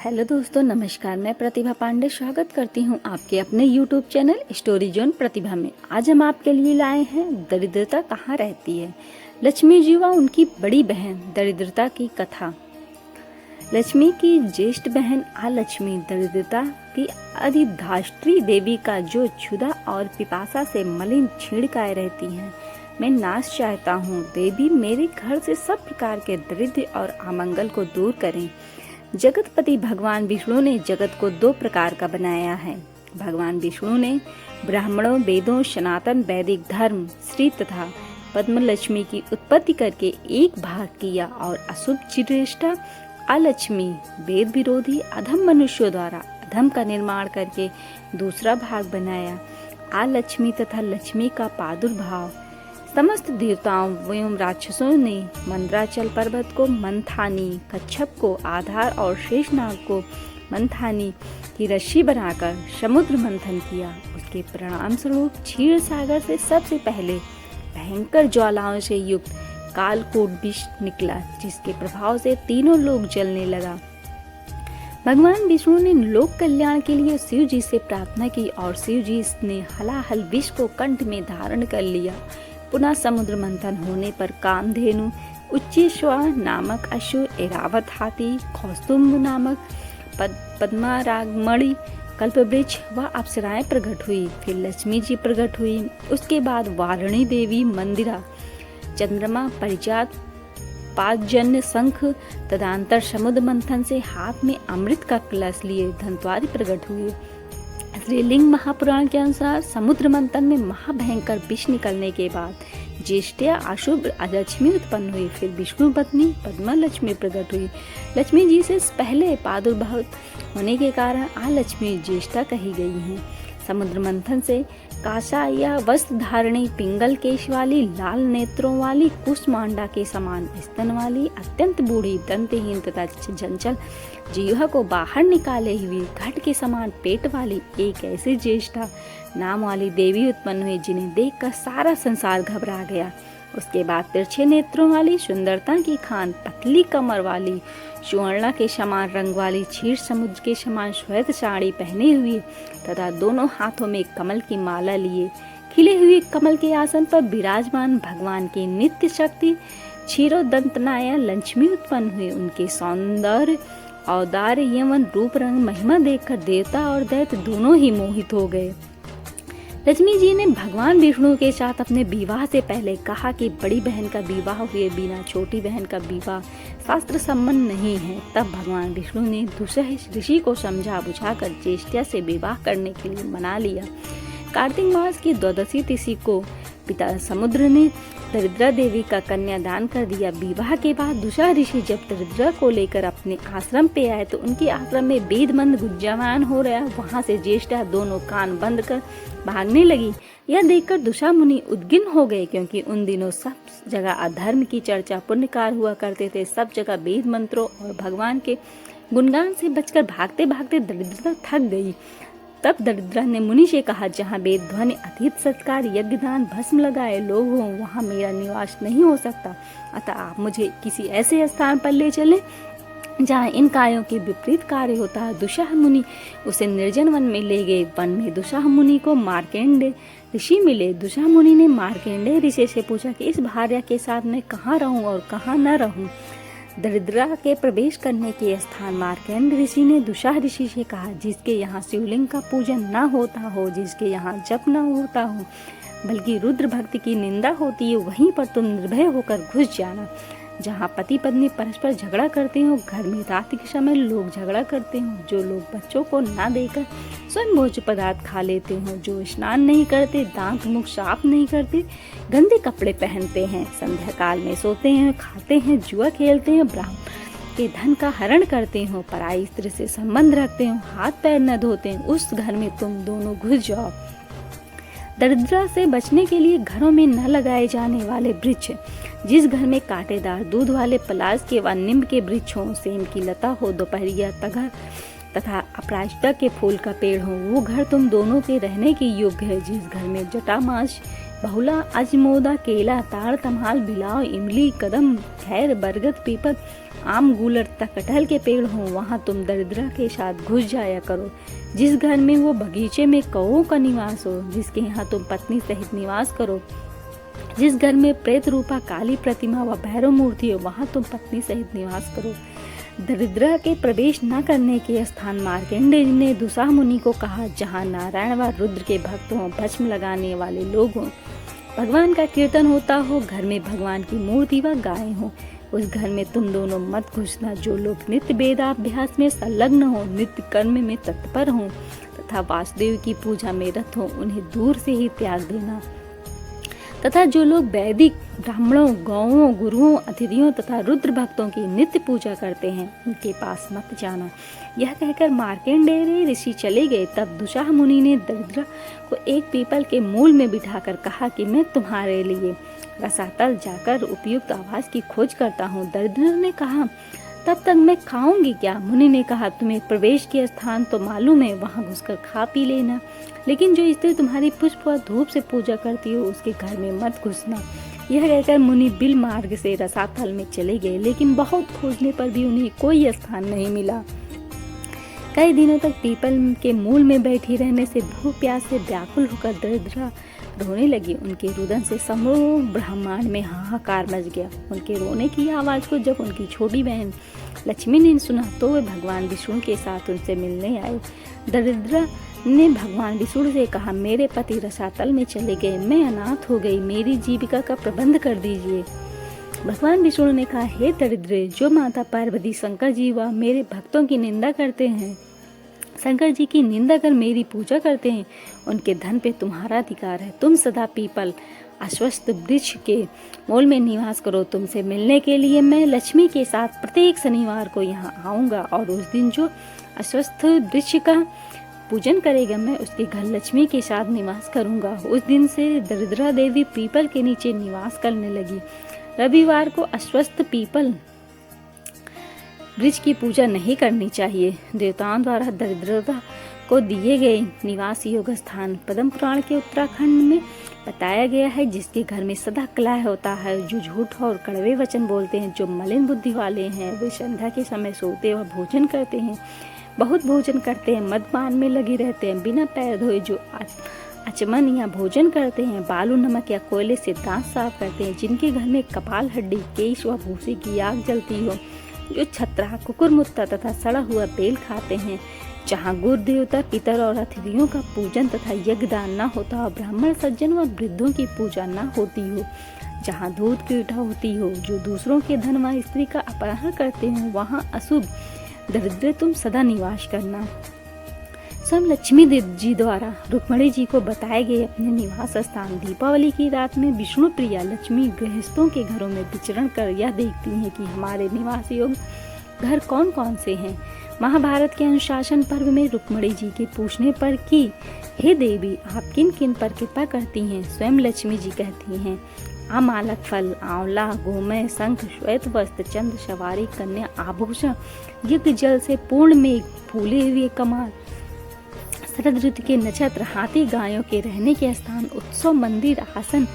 Hello दोस्तों, नमस्कार। मैं प्रतिभा पांडे स्वागत करती हूं आपके अपने यूट्यूब चैनल स्टोरी जोन प्रतिभा में। आज हम आपके लिए लाए हैं दरिद्रता कहाँ रहती है, लक्ष्मी जी व उनकी बड़ी बहन दरिद्रता की कथा। लक्ष्मी की ज्येष्ठ बहन आलक्ष्मी दरिद्रता की अधिष्ठात्री देवी का जो क्षुधा और पिपासा से मलिन छीड़काए रहती हैं। मैं नाश चाहता हूँ, देवी मेरे घर से सब प्रकार के दरिद्र और अमंगल को दूर करें। जगतपति भगवान विष्णु ने जगत को दो प्रकार का बनाया है। भगवान विष्णु ने ब्राह्मणों, वेदों, सनातन वैदिक धर्म, श्री तथा पद्म लक्ष्मी की उत्पत्ति करके एक भाग किया और अशुभ चिरेष्टा अलक्ष्मी वेद विरोधी अधम मनुष्यों द्वारा अधम का निर्माण करके दूसरा भाग बनाया। अलक्ष्मी तथा लक्ष्मी का प्रादुर्भाव समस्त देवताओं एवं राक्षसों ने मंदराचल पर्वत को मंथानी, कच्छप को आधार और शेषनाग को मंथानी की रस्सी बनाकर समुद्र मंथन किया। उसके परिणाम स्वरूप क्षीर सागर से सबसे पहले भयंकर ज्वालाओं से युक्त कालकूट विष निकला, जिसके प्रभाव से तीनों लोग जलने लगा। भगवान विष्णु ने लोक कल्याण के लिए शिव जी से प्रार्थना की और शिव जी ने हलाहल विष को कंठ में धारण कर लिया। पुनः समुद्र मंथन होने पर कामधेनु, उच्चेश्वा नामक अश्व, ऐरावत हाथी, कौस्तुभ नामक पद्मारागमणि, कल्पवृक्ष व अप्सराएं प्रकट हुई। फिर लक्ष्मी जी प्रकट हुई। उसके बाद वारुणी देवी, मंदिरा, चंद्रमा, परिजात, पाकजन्य शंख, तदंतर समुद्र मंथन से हाथ में अमृत का कलश लिए धन्वंतरि प्रकट हुए। श्रीलिंग महापुराण के अनुसार समुद्र मंथन में महाभयंकर विष निकलने के बाद ज्येष्ठा अशुभ लक्ष्मी उत्पन्न हुई। फिर विष्णु पत्नी पद्मा लक्ष्मी प्रकट हुई। लक्ष्मी जी से पहले प्रादुर्भाव होने के कारण आलक्ष्मी ज्येष्ठा कही गई हैं। समुद्र मंथन से कांसा वस्त्र धारणी, पिंगल केश वाली, लाल नेत्रों वाली, कुष्मांडा के समान स्तन वाली, अत्यंत बूढ़ी, दंतहीन तथा चंचल जीवा को बाहर निकाले हुई, घट के समान पेट वाली एक ऐसी ज्येष्ठा नाम वाली देवी उत्पन्न हुई, जिन्हें देखकर सारा संसार घबरा गया। उसके बाद तिरछे नेत्रों वाली, सुंदरता की खान, पतली कमर वाली, सुवर्णा के समान रंग वाली, क्षीर समुद्र के समान श्वेत साड़ी पहने हुई तथा दोनों हाथों में कमल की माला लिए खिले हुए कमल के आसन पर विराजमान भगवान की नित्य शक्ति क्षीरोदंतनाया लक्ष्मी उत्पन्न हुई। उनके सौंदर्य, औदार्य एवं रूप रंग महिमा देखकर देवता और दैत्य दोनों ही मोहित हो गए। लक्ष्मी जी ने भगवान विष्णु के साथ अपने विवाह से पहले कहा कि बड़ी बहन का विवाह हुए बिना छोटी बहन का विवाह शास्त्र सम्मत नहीं है। तब भगवान विष्णु ने दूसरे ऋषि को समझा बुझाकर ज्येष्ठा से विवाह करने के लिए मना लिया। कार्तिक मास की द्वादशी तिथि को पिता समुद्र ने दरिद्रा देवी का कन्यादान कर दिया। विवाह के बाद दूसरा ऋषि जब दरिद्रा को लेकर अपने आश्रम पे आए तो उनके आश्रम में वेद मंत्र गुंजयमान हो रहा। वहां से ज्येष्ठा दोनों कान बंद कर भागने लगी। यह देखकर दूषा मुनि उद्गिन्न हो गए, क्योंकि उन दिनों सब जगह अधर्म की चर्चा, पुण्यकार हुआ करते थे। सब जगह वेद मंत्रों और भगवान के गुणगान से बचकर भागते भागते दरिद्रता थक गई। तब दरिद्रा ने मुनि से कहा, जहाँ वेद ध्वनि, अतिथि सत्कार, यज्ञ दान, भस्म लगाए लोग हों, वहाँ मेरा निवास नहीं हो सकता। अतः आप मुझे किसी ऐसे स्थान पर ले चले जहाँ इन कार्यों के विपरीत कार्य होता है। दूषा मुनि उसे निर्जन वन में ले गए। वन में दूषा मुनि को मार्कंडेय ऋषि मिले। दूषा मुनि ने मार्कंडेय ऋषि से पूछा कि इस भार्या के साथ मैं कहाँ रहूं और कहाँ न रहूं। दरिद्रा के प्रवेश करने के स्थान मार्कंडेय ऋषि ने दूषा ऋषि से कहा, जिसके यहाँ शिवलिंग का पूजन न होता हो, जिसके यहाँ जप न होता हो, बल्कि रुद्र भक्ति की निंदा होती है, वहीं पर तुम निर्भय होकर घुस जाना। जहाँ पति पत्नी परस्पर झगड़ा करते हो, घर में रात के समय लोग झगड़ा करते हो, जो लोग बच्चों को ना देकर स्वयं भोज्य पदार्थ खा लेते हो, जो स्नान नहीं करते, दांत मुख साफ नहीं करते, गंदे कपड़े पहनते हैं, संध्या काल में सोते हैं, खाते हैं, जुआ खेलते हैं, ब्राह्मण के धन का हरण करते हो, पराई स्त्री से संबंध रखते हो, हाथ पैर न धोते हैं, उस घर में तुम दोनों घुस जाओ। दरिद्रता से बचने के लिए घरों में न लगाए जाने वाले वृक्ष, जिस घर में कांटेदार दूध वाले पलाश के व नीम के वृक्ष हो, सेम की लता हो, दोपहरिया तगर तथा अपराजिता के फूल का पेड़ हो, वो घर तुम दोनों के रहने के योग्य है। जिस घर में जटामास, बहुला, अजमोदा, केला, ताड़, तमाल, बिलाव, इमली, कदम, खैर, बरगद, पीपल, आम, गूलर तथा कटहल के पेड़ हों, वहाँ तुम दरिद्रा के साथ घुस जाया करो। जिस घर में वो बगीचे में कौओं का निवास हो, जिसके यहाँ तुम पत्नी सहित निवास करो, जिस घर में प्रेत रूपा काली प्रतिमा व भैरव मूर्ति हो, वहाँ तुम पत्नी सहित निवास करो। दरिद्रा के प्रवेश न करने के स्थान मार्कंडेय ने दुसाह मुनि को कहा, जहाँ नारायण व रुद्र के भक्त हों, भस्म लगाने वाले लोग हों, भगवान का कीर्तन होता हो, घर में भगवान की मूर्ति व गायें हो, उस घर में तुम दोनों मत घुसना। जो लोग नित्य वेदाभ्यास में संलग्न हो, नित्य कर्म में तत्पर हों तथा वासुदेव की पूजा में रत हो, उन्हें दूर से ही त्याग देना। तथा जो लोग वैदिक ब्राह्मणों, गौओं, गुरुओं, अतिथियों तथा रुद्र भक्तों की नित्य पूजा करते हैं, उनके पास मत जाना। यह कहकर मार्कंडेय ऋषि चले गए। तब दुसाह मुनि ने दरिद्रा को एक पीपल के मूल में बिठाकर कहा कि मैं तुम्हारे लिए रसातल जाकर उपयुक्त आवास की खोज करता हूँ। दरिद्र ने कहा, तब तक मैं खाऊंगी क्या? मुनि ने कहा, तुम्हें प्रवेश के स्थान तो मालूम है, वहाँ घुसकर खा पी लेना, लेकिन जो स्त्री तुम्हारी पुष्प व धूप से पूजा करती हो, उसके घर में मत घुसना। यह कहकर मुनि बिल मार्ग से रसातल में चले गए, लेकिन बहुत खोजने पर भी उन्हें कोई स्थान नहीं मिला। कई दिनों तक पीपल के मूल में बैठी रहने से भूख प्यास से व्याकुल होकर दरिद्रा रोने लगी। उनके रुदन से समूह ब्रह्मांड में हाहाकार मच गया। उनके रोने की आवाज को जब उनकी छोटी बहन लक्ष्मी ने सुना तो वे भगवान विष्णु के साथ उनसे मिलने आई। दरिद्रा ने भगवान विष्णु से कहा, मेरे पति रसातल में चले गए, मैं अनाथ हो गई, मेरी जीविका का प्रबंध कर दीजिए। भगवान विष्णु ने कहा, हे दरिद्र, जो माता पार्वती शंकर जी व मेरे भक्तों की निंदा करते हैं, शंकर जी की निंदा कर मेरी पूजा करते हैं, उनके धन पे तुम्हारा अधिकार है। तुम सदा पीपल अश्वत्थ वृक्ष के मूल में निवास करो। तुमसे मिलने के लिए मैं लक्ष्मी के साथ प्रत्येक शनिवार को यहाँ आऊंगा, और उस दिन जो अश्वत्थ वृक्ष का पूजन करेगा, मैं उसके घर लक्ष्मी के साथ निवास करूंगा। उस दिन से दरिद्रा देवी पीपल के नीचे निवास करने लगी। रविवार को अश्वत्थ पीपल वृक्ष की पूजा नहीं करनी चाहिए। देवताओं द्वारा दरिद्रता को दिए गए निवास योग स्थान पद्म पुराण के उत्तराखंड में बताया गया है, जिसके घर में सदा कलह होता है, जो झूठ और कड़वे वचन बोलते हैं, जो मलिन बुद्धि वाले हैं, वे संध्या के समय सोते व भोजन करते हैं, बहुत भोजन करते हैं, मदपान में लगे रहते हैं, बिना पैर धोए जो आचमन या भोजन करते हैं, बालू नमक या कोयले से दांत साफ करते हैं, जिनके घर में कपाल, हड्डी, केश व भूसे की आग जलती हो, जो छत्रा, कुकुरमुत्ता तथा सड़ा हुआ तेल खाते हैं, जहाँ गुरु देवता, पितर और अतिथियों का पूजन तथा यज्ञ दान न होता और ब्राह्मण, सज्जन व वृद्धों की पूजा न होती हो, जहाँ दूध की इटा होती हो, जो दूसरों के धन व स्त्री का अपहरण करते हो, वहाँ अशुभ दरिद्र तुम सदा निवास करना। स्वयं लक्ष्मी देवी जी द्वारा रुक्मणी जी को बताए गए अपने निवास स्थान। दीपावली की रात में विष्णु प्रिया लक्ष्मी गृहस्थों के घरों में विचरण कर यह देखती हैं कि हमारे निवास योग्य घर कौन कौन से हैं। महाभारत के अनुशासन पर्व में रुक्मणी जी के पूछने पर कि हे देवी, आप किन किन पर कृपा करती हैं, स्वयं लक्ष्मी जी कहती हैं, आमालक फल, आंवला, गोमय, शंख, श्वेत वस्त्र, चंद्र, सवारी, कन्या, आभूषण, युक्त जल से पूर्ण मेघ, फूले हुए कमल, शरद ऋतु के नक्षत्र, हाथी, गायों के रहने के स्थान, उत्सव, मंदिर, आसन,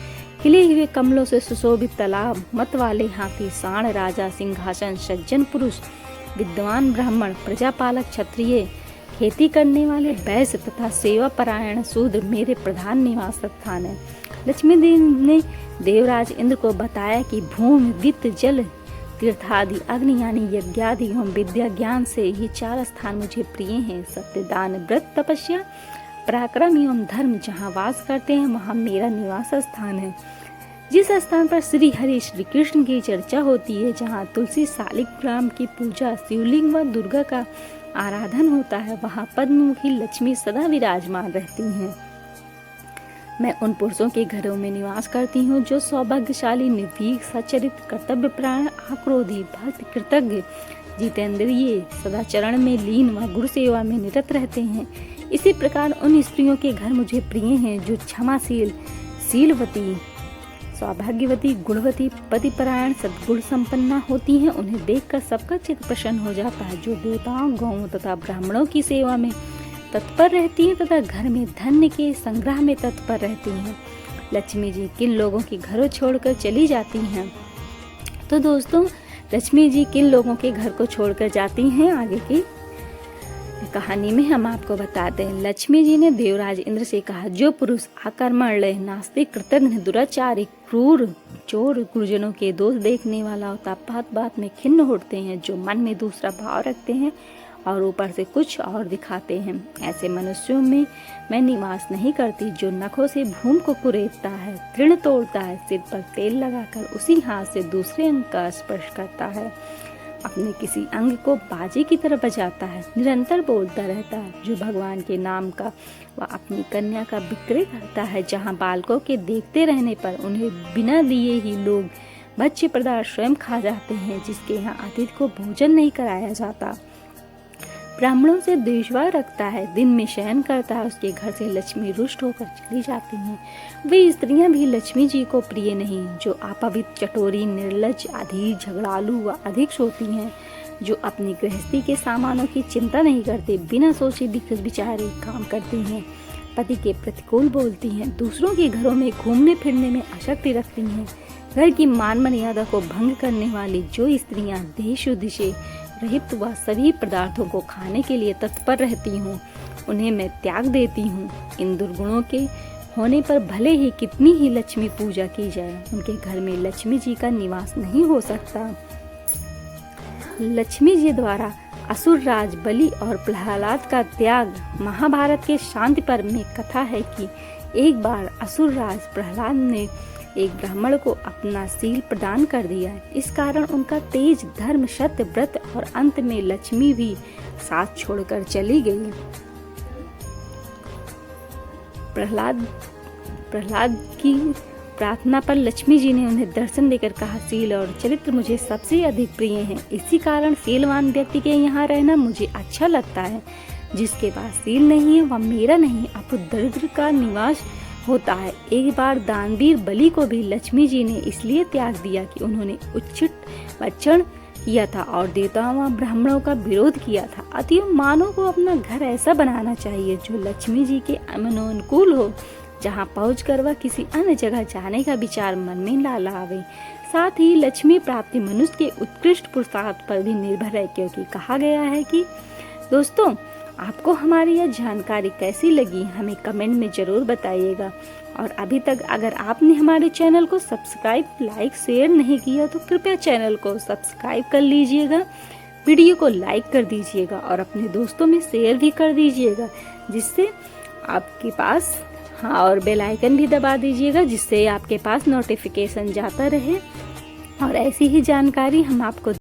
खिले हुए कमलों से सुशोभित तालाब, मत वाले हाथी, साण, राजा, सिंहासन, सज्जन पुरुष, विद्वान ब्राह्मण, प्रजापालक, क्षत्रिय, खेती करने वाले वैश्य तथा सेवा परायण शूद्र मेरे प्रधान निवास स्थान है। लक्ष्मी देवी ने देवराज इंद्र को बताया कि भूमि, वित्त, जल, तीर्थादि, अग्नि यानी यज्ञादि एवं विद्या ज्ञान से ये 4 स्थान मुझे प्रिय हैं। सत्य, दान, व्रत, तपस्या, पराक्रम एवं धर्म जहाँ वास करते हैं, वहाँ मेरा निवास स्थान है। जिस स्थान पर श्री हरि श्री कृष्ण की चर्चा होती है, जहाँ तुलसी, शालिग्राम की पूजा, शिवलिंग व दुर्गा का आराधन होता है, वहाँ पद्ममुखी लक्ष्मी सदा विराजमान रहती हैं। मैं उन पुरुषों के घरों में निवास करती हूँ जो सौभाग्यशाली, निर्भीक, सच्चरित, कर्तव्यपरायण, आक्रोधी, भक्त, कृतज्ञ, जितेंद्रिय, सदा चरण में लीन व गुरु सेवा में निरत रहते हैं। इसी प्रकार उन स्त्रियों के घर मुझे प्रिय हैं जो क्षमाशील, शीलवती, सौभाग्यवती, गुणवती, पतिपरायण, सद्गुण संपन्ना होती हैं। उन्हें देखकर सबका चित्त प्रसन्न हो जाता है, जो देवताओं, गौओं तथा ब्राह्मणों की सेवा में तत्पर रहती है तथा घर में धन्य के संग्रह में तत्पर रहती हैं। लक्ष्मी जी किन लोगों के घरों छोड़कर चली जाती हैं? तो दोस्तों, लक्ष्मी जी किन लोगों के घर को छोड़कर जाती हैं, आगे की कहानी में हम आपको बताते हैं। लक्ष्मी जी ने देवराज इंद्र से कहा, जो पुरुष आकर्मण्य, नास्तिक, कृतघ्न, दुराचारी, क्रूर, चोर, गुरुजनों के दोष देखने वाला होता, बात बात में खिन्न होते हैं, जो मन में दूसरा भाव रखते हैं और ऊपर से कुछ और दिखाते हैं, ऐसे मनुष्यों में मैं निवास नहीं करती। जो नखों से भूमि को कुरेदता है, तृण तोड़ता है, सिर पर तेल लगाकर उसी हाथ से दूसरे अंग का स्पर्श करता है, अपने किसी अंग को बाजे की तरह बजाता है, निरंतर बोलता रहता है, जो भगवान के नाम का व अपनी कन्या का विक्रय करता है, जहाँ बालकों के देखते रहने पर उन्हें बिना दिए ही लोग भक्ष्य पदार्थ स्वयं खा जाते हैं, जिसके यहाँ अतिथि को भोजन नहीं कराया जाता, ब्राह्मणों से द्वेषभाव रखता है, दिन में शयन करता है, उसके घर से लक्ष्मी रुष्ट होकर चली जाती हैं। वे स्त्रियां भी लक्ष्मी जी को प्रिय नहीं, जो अपवित्र, चटोरी, निर्लज, अधीर, झगड़ालू व अधिक सोती हैं, जो अपनी गृहस्थी के सामानों की चिंता नहीं करते, बिना सोचे विचारे काम करती हैं, पति के प्रतिकूल बोलती हैं, दूसरों के घरों में घूमने फिरने में आसक्ति रखती हैं, घर की मान मर्यादा को भंग करने वाली जो स्त्रियां देह शुद्धि से रहित व सभी पदार्थों को खाने के लिए तत्पर रहती हूँ, उन्हें मैं त्याग देती हूँ। इन दुर्गुणों के होने पर भले ही कितनी ही लक्ष्मी पूजा की जाए, उनके घर में लक्ष्मी जी का निवास नहीं हो सकता। लक्ष्मी जी द्वारा असुर राज बलि और प्रहलाद का त्याग। महाभारत के शांति पर्व में कथा है कि एक बार असुर राज प्रहलाद ने एक ब्राह्मण को अपना सील प्रदान कर दिया। इस कारण उनका तेज, धर्म, सत्य, व्रत और अंत में लक्ष्मी भी साथ छोड़कर चली गई। प्रहलाद की प्रार्थना पर लक्ष्मी जी ने उन्हें दर्शन देकर कहा, सील और चरित्र मुझे सबसे अधिक प्रिय हैं, इसी कारण सीलवान व्यक्ति के यहाँ रहना मुझे अच्छा लगता है। जिसके पास सील नहीं है वह मेरा नहीं, अपुत्र दरिद्र का निवास होता है। एक बार दानवीर बलि को भी लक्ष्मी जी ने इसलिए त्याग दिया कि उन्होंने उच्चिष्ट भक्षण किया था और देवताओं व ब्राह्मणों का विरोध किया था। अतएव मानव को अपना घर ऐसा बनाना चाहिए जो लक्ष्मी जी के मनोनुकूल हो, जहाँ पहुंचकर वह किसी अन्य जगह जाने का विचार मन में ना लावे। साथ ही लक्ष्मी प्राप्ति मनुष्य के उत्कृष्ट पुरुषार्थ पर भी निर्भर है, क्योंकि कहा गया है कि दोस्तों, आपको हमारी यह जानकारी कैसी लगी हमें कमेंट में जरूर बताइएगा। और अभी तक अगर आपने हमारे चैनल को सब्सक्राइब, लाइक, शेयर नहीं किया तो कृपया चैनल को सब्सक्राइब कर लीजिएगा, वीडियो को लाइक कर दीजिएगा और अपने दोस्तों में शेयर भी कर दीजिएगा, जिससे आपके पास और बेल आइकन भी दबा दीजिएगा, जिससे आपके पास नोटिफिकेशन जाता रहे और ऐसी ही जानकारी हम आपको